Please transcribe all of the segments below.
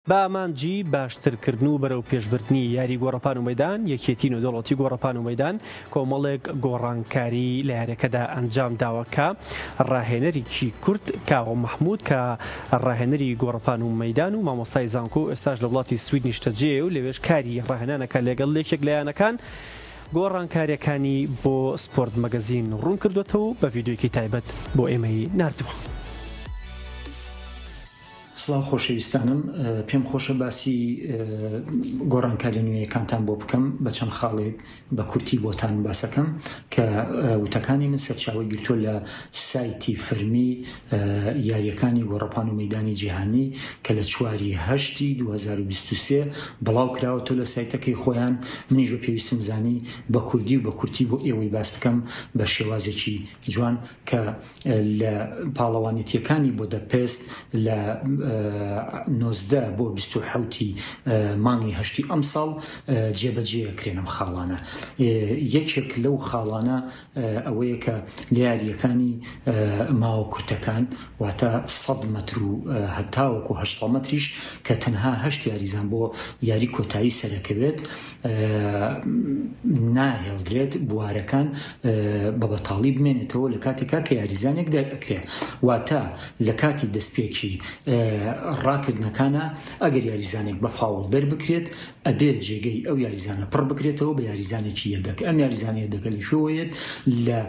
بامانجی باشترکردن و بەرەو پێشبردننی یاری گۆڕەپان و مەدان یەکێتی نێودەوڵەتی گۆڕەپان و مەدان کۆمەڵێک گۆڕانکاری لە یاریەکەدا ئەنجام داوەکە ڕاهێنەرێکی کورد کاوە مححمود کە ڕاهێنەری گۆڕەپان و مەدان و مامۆستای زانکۆ ئێستاش لە وڵاتی سوید نیشتەجێ و لەوێش کاری ڕاهێنانەکە لەگەڵ لێکێک لایەنەکان گۆڕانکاریەکانی بۆ سپۆرت مەگەزین ڕوون کردوێتەوە بە ڤیدیۆیەکی تایبەت بۆ ئێمەی ناردووە. سڵاو خۆشەویستانم، پێم خۆشە باسی گۆڕانکاری نوێیەکانتان بۆ بکەم بە چەند خاڵێک بە کورتی بۆتان باسەکەم کە وتەکانی من سەرچاوی گرتووە لە سایتی فەرمی یاریەکانی گۆڕەپان و مەیدانی جیهانی کە لە 4/8 2023 بڵاو کراوەتەوە لە سایتەکەی خۆیان. منیش بە پێویستم زانی بە کوردی و بە کورتی بۆ ئێوەی باس بکەم بە شێوازێکی جوان کە لە پاڵەوانێتیەکانی بۆ دەپێست لە 19 بۆ 27 مانگی هەشتی ئەم ساڵ جێبەجێکرێنم خاڵانە. یەکێک لەو خاڵانە ئەوەیە کە لە یاریەکانی ماوە کورتەکان واتە 100 مەتر و هەتاوەکو 800 مەتریش کە تەنها 8 یاریزان بۆ یاری کۆتایی سەرەکەوێت ناهێڵدرێت بوارەکان بە بەتاڵی بمێنێتەوە لە کاتێکا کە یاریزانێک دەرئەکرێت. واتە لە کاتی دەستپێکی ڕاکردنەکانە ئەگەر یاریزانێک بە فاوڵ دەربکرێت ئەبێت جێگەی ئەو یاریزانە پڕ بکرێتەوە بە یاریزانێکی یەدەک. ئەم یاریزانەیە دەگەلی شۆیت لە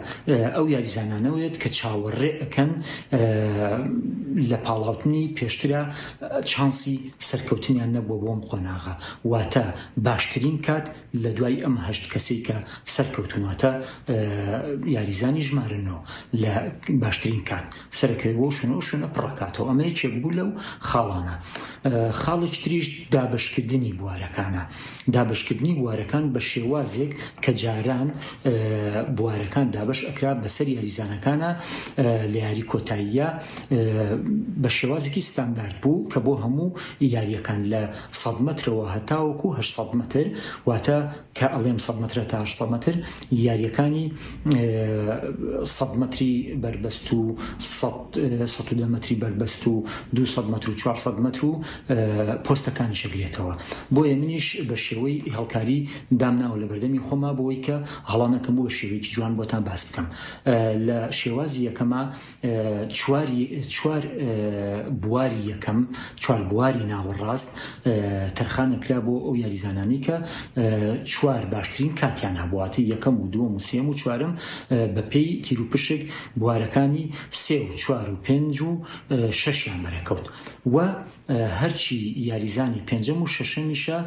ئەو یاریزانانەوەیت کە چاوەڕێ ئەکەن لە پاڵاوتنی پێشترە چانسی سەرکەوتنیان نەبووە بۆم قۆناغا. واتە باشترین کات لە دوای ئەم 8 کەسەی کە سەرکەوتونواتە یاریزانی ژمارنەوە لە باشترین کات سەرەکەوی بۆ شوێنە پڕکاتەوە. ئەمە یەکێک بوو لەو خاڵانە. خاڵێک تریش دابشکردنی بوارەکانە. دابشکردنی بوارەکان بە شێوازێک کە جاران بوارەکان دابش ئەکرا بەسەر یاریزانەکانە لە یاری کۆتاییە بە شێوازێکی ستاندارد بوو کە بۆ هەموو یاریەکان لە 100 مەترەوە هەتاوەکو 800 مەتر واتە کە ئەڵێم 100 مەترە تا 800 مەتر یاریەکانی 100 مەتری بربەست و 110 مەتری بربەست و 200 مەتر و 400 مەتر و پۆستەکانی شەگرێتەوە. بۆیە منیش بە شێوەی هەڵکاری دامناوە لە بەردەمی خۆما بۆی کە هەڵانەکەم بۆ شێوەیەکی جوان بۆتان باس بکەم. لە شێوازی یەکەمە چوار بواری یەکەم، 4 بواری ناوەڕاست تەرخانەکرا بۆ ئەو یاریزانانی کە 4 باشترین کاتیان هەبواتە یەکەم و دووەم و سێم و چوارم بەپێی تیروپشک بوارەکانی 3 و 4 و 5 و 6یان بەرەکەوت و هەرچی یاریزانی پێنجەم و شەشەمیشە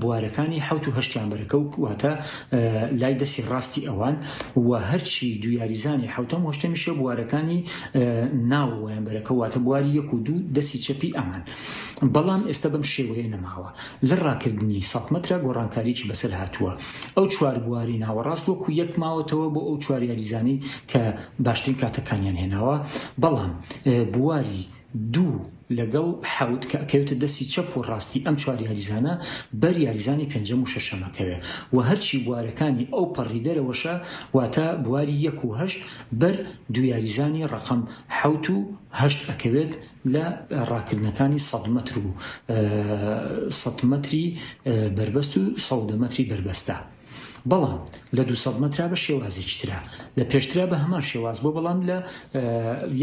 بوارەکانی 7 و 8یان بەرەکەوت واتە لای دەستی ڕاستی ئەوان و هەرچی دو یاریزانی 7 و 8میشە بوارەکانی ناوەیان بەرەکەوت واتە بواری 1 و 2 دەستی چەپی ئەمان. بەڵام ئێستا بەم شێوەیە نەماوە. لە ڕاکردنی 100 مەترە گۆڕانکاریی بەسەر هاتووە. ئەو 4 بواری ناوەڕاست وەکو یەک ماوەتەوە بۆ ئەو 4 یاریزانی کە باشترین کاتەکانیان هێناوە. بەڵام بواری 2 لەگەڵ 7 کە ئەکەوێتە دەستی چەپ و ڕاستی ئەم 4 یاریزانە بەر یاریزانی پێنجەم و شەشەمەکەوێ و هەرچی بوارەکانی ئەو پەڕی دەرەوەشە واتە بواری 1 و 8 بەر دو یاریزانی ڕقم 7 و 8 ئەکەوێت لە ڕاکردنەکانی 100 مەتر و 100 مەتری بربەست و 110 مەتری بربەستە. بەڵام لە 200 مەترا بە شێوازێکی ترە، لە پێشترا بە هەمان شێواز بۆ بەڵام لە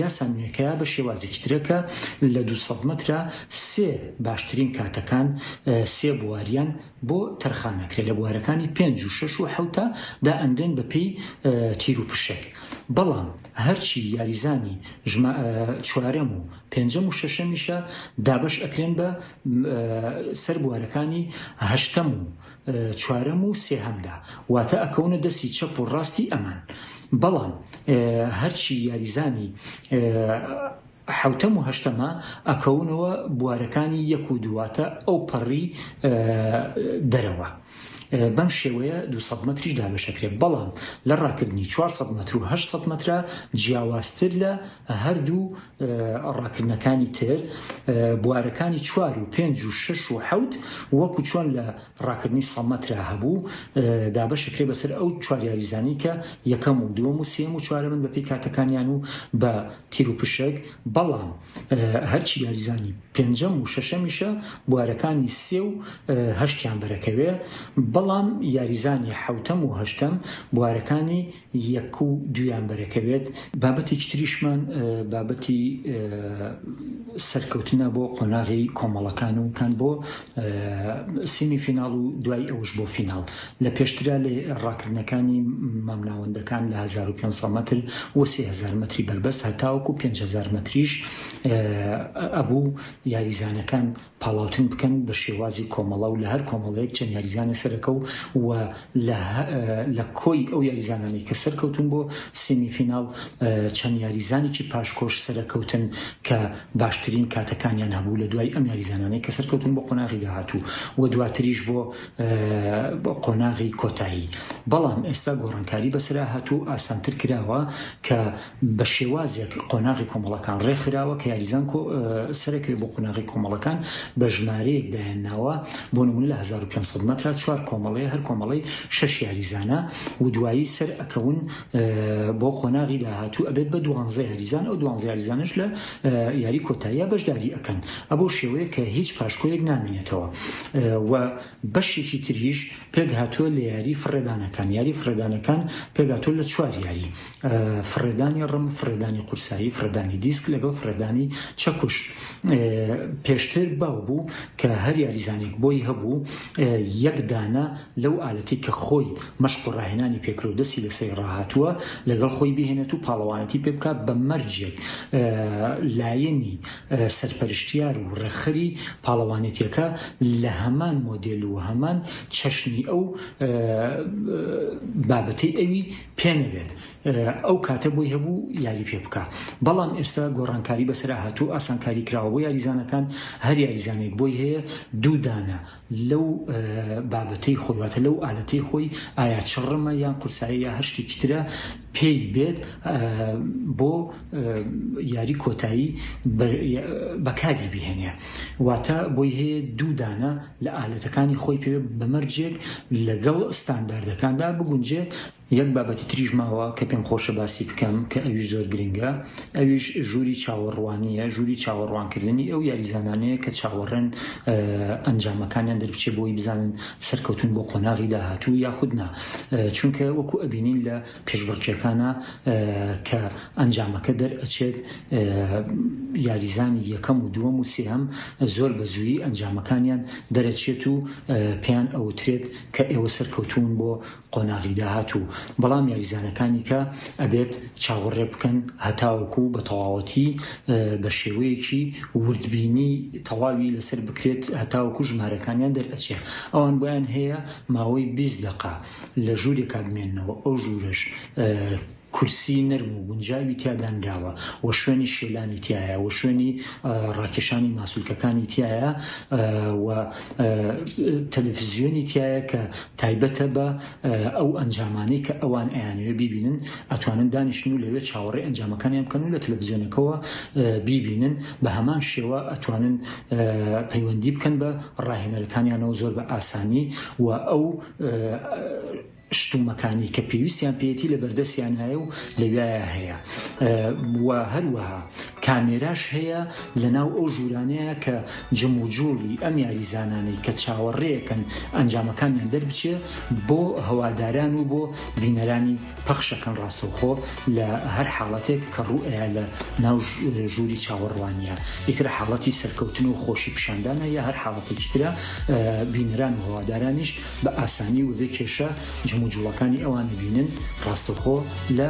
یاسانوێکەیە بە شێوازێکی ترەکە لە 200 مەترا 3 باشترین کاتەکان 3 بواریان بۆ تەرخانەکرێت لە بوارەکانی 5 و 6 و 7 دا ئەندێن بەپێی تیر و پشک. بەڵام هەرچی یاریزانی 4ەم و 5ەم و 6ەمیشە دابش ئەکرێن بە سەر بوارەکانی 8ەم و 4ەم و 3هەمدا واتە ئەکەونە دەستی چەپ و ڕاستی ئەمان. بەڵام هەرچی یاریزانی 7ەم و 8ەمە ئەکەونەوە بوارەکانی 1 و 2 واتە ئەو پەڕی دەرەوە. بەم شێوەیە 200 مەتریش دابشەکرێت. بەڵام لە ڕاکردنی 400 مەتر و 800 مەترە جیاوازتر لە هەردوو ڕاکردنەکانی تر بوارەکانی 4 و 5 و 6 و 7 وەکو چۆن لە ڕاکردنی 100 مەترە هەبوو دابشەکرێت بەسەر ئەو 4 یاریزانی کە یەکەم و دووەم و سێم و چوارەم بەپێی کاتەکانیان و بە تیر و پشک. بەڵام هەرچی یاریزانی پێنجەم و شەشەمیشە بوارەکانی سێ و هەشتیان بەرەکەوێ، بەڵام یاریزانی حوتەم و هەشتەم بوارەکانی یەک و دویان بەرەکەوێت. بابەتێکی تریشمان بابەتی سەرکەوتنە بۆ قۆناغی کۆمەڵەکان و کان بۆ سیمی فیناڵ و دوای ئەوش بۆ فیناڵ. لە پێشترا لێ ڕاکردنەکانی مامناوەندەکان لە 1500 متر و 3000 متری بربەست هەتاوەکو 5000 متریش ئەبوو یاریزانەکان پاڵاوتن بکەن بە شێوازی کۆمەڵە و لە هەر کۆمەڵەیەک چەند یاریزانە سەرەکە و لە کۆی ئەو یاریزانانی کە سەرکەوتن بۆ سیمی فیناڵ چەند یاریزانێکی پاشکۆش سەرکەوتن کە باشترین کاتەکانیان هەبوو لە دوای ئەم یاریزانانەی کە سەرکەوتن بۆ قۆناغی داهاتوو و دواتریش بۆ قۆناغی کۆتایی. بەڵام ئێستا گۆڕانکاری بەسرا هاتوو ئاسانتر کراوە کە بە شێوازێک قۆناغی کۆمەڵەکان ڕێکخراوە کە یاریزان سەرەکەوێ بۆ قۆناغی کۆمەڵەکان بە ژمارەیەک دایانناوە. بۆ نمونە لە 1500 متر 4 کۆمەڵەیە، هەر کۆمەڵەی 6 یاریزانە و دوایی سەر ئەکەون بۆ قۆناغی داهاتوو ئەبێت بە 12 یاریزان. ئەو 12 یاریزانش لە یاری کۆتاییە بەشداری ئەکەن. ئەبۆ شێوەیە کە هیچ پاشکۆیەک نامێنێتەوە و بەشێکی تریش پێک هاتووە لە یاری فڕێدانەکان. یاری فڕێدانەکان پێک هاتووە لە 4 یاری: فڕێدانی ڕم، فڕێدانی قورسایی، فڕێدانی دیسک لەگەڵ فڕێدانی چەکوش. پێشتر باو بوو کە هەر یاریزانێک بۆی هەبوو یەک دانە لەو ئالەتی کە خۆی مەشق و ڕاهێنانی پێکرۆ دەستی لەسەری ڕاهاتووە لەگەڵ خۆی بهێنێت و پاڵەوانەتی پێ بکات بە مەرجێک لایەنی سەرپەرشتیار و ڕێخەری پاڵەوانێتیەکە لە هەمان مۆدێل و هەمان چەشنی ئەو بابەتەی ئەوی پێنەبێت. ئەو کاتە بۆی هەبوو یاری پێ بکە. بەڵام ئێستا گۆڕانکاری بەسرا هاتوو، ئاسانکاری کراوە بۆ یاریزانەکان. هەر یاریزانێک بۆی هەیە دوو دانە لەو بابەتەی خۆی، واتە لەو ئالەتەی خۆی، ئایا چڕمە یان قورسایی یا هەر شتێکی ترە پێی بێت بۆ یاری کۆتایی بەکاری بهێنێ. واتە بۆی هەیە دوو دانە لە ئالەتەکانی خۆی پێ بەمەرجێک لەگەڵ ستانداردەکاندا بگونجێ. یەک بابەتی تریژ ماوە کە پێم خۆشە باسی بکەم کە ئەویش زۆر گرنگە، ئەویش ژووری چاوەڕوانیە، ژووری چاوەڕوانکردنی ئەو یاریزانانەیە کە چاوەڕێن ئەنجامەکانیان دەربچێ بۆی بزانن سەرکەوتن بۆ قۆناغی داهاتوو یاخود نا. چونکە وەکو ئەبینین لە پێشبڕکێکانە کە ئەنجامەکە دەرئەچێت، یاریزانی یەکەم و دووەم و سێهەم زۆر بە زوویی ئەنجامەکانیان دەرەچێت و پێیان ئەوترێت کە ئێوە سەرکەوتون بۆ قۆناغی داهاتوو. بەڵام یاریزانەکانی کە ئەبێت چاوەڕێ بکەن هەتاوەکو بە تەواوەتی بە شێوەیەکی وردبینی تەواوی لەسەر بکرێت هەتاوەکو ژمارەکانیان دەرئەچێ. ئەوان بۆیان هەیە ماوەی 20 دقە لە ژوورێکا بمێننەوە. ئەو ژوورش کورسی نەرم و گونجاوی تیادانراوە و شوێنی شێلانی تایە و شوێنی ڕاکێشانی ماسوولکەکانی تایە و تەلەڤیزیۆنی تایە کە تایبەتە بە ئەو ئەنجامانەی کە ئەوان ئەیانوێ بیبینن، ئەتوانن دانیشتن و لەوێ چاوەڕێ ئەنجامەکانیان بکەن و لە تەلەڤیزیۆنەکەوە بیبینن. بە هەمان شێوە ئەتوانن پەیوەندی بکەن بە ڕاهێنەرەکانیانەوە زۆر بە ئاسانی و ئەو شتومەکانی کە پێویستیان پێێتی لە بەردەستیان هەیە و لەوایە هەیە. و هەروەها کامێراش هەیە لە ناو ئەو ژوورانەیە کە جم و جوڵی ئەم یاریزانانەی کە چاوەڕێیەکەن ئەنجامەکانیان دەربچێ بۆ هەواداران و بۆ بینەرانی پەخشەکەن ڕاستەوخۆ لە هەر حاڵەتێک کە ڕوئەیە لە ناو ژووری چاوەڕوانیە. ئیتر حاڵەتی سەرکەوتن و خۆشی پیشاندانە یا هەر حاڵەتێکی ترە بینەران و هەوادارانیش بە ئاسانی و بێ کێشە جموجوڵەکانی ئەوان بینن ڕاستەوخۆ لە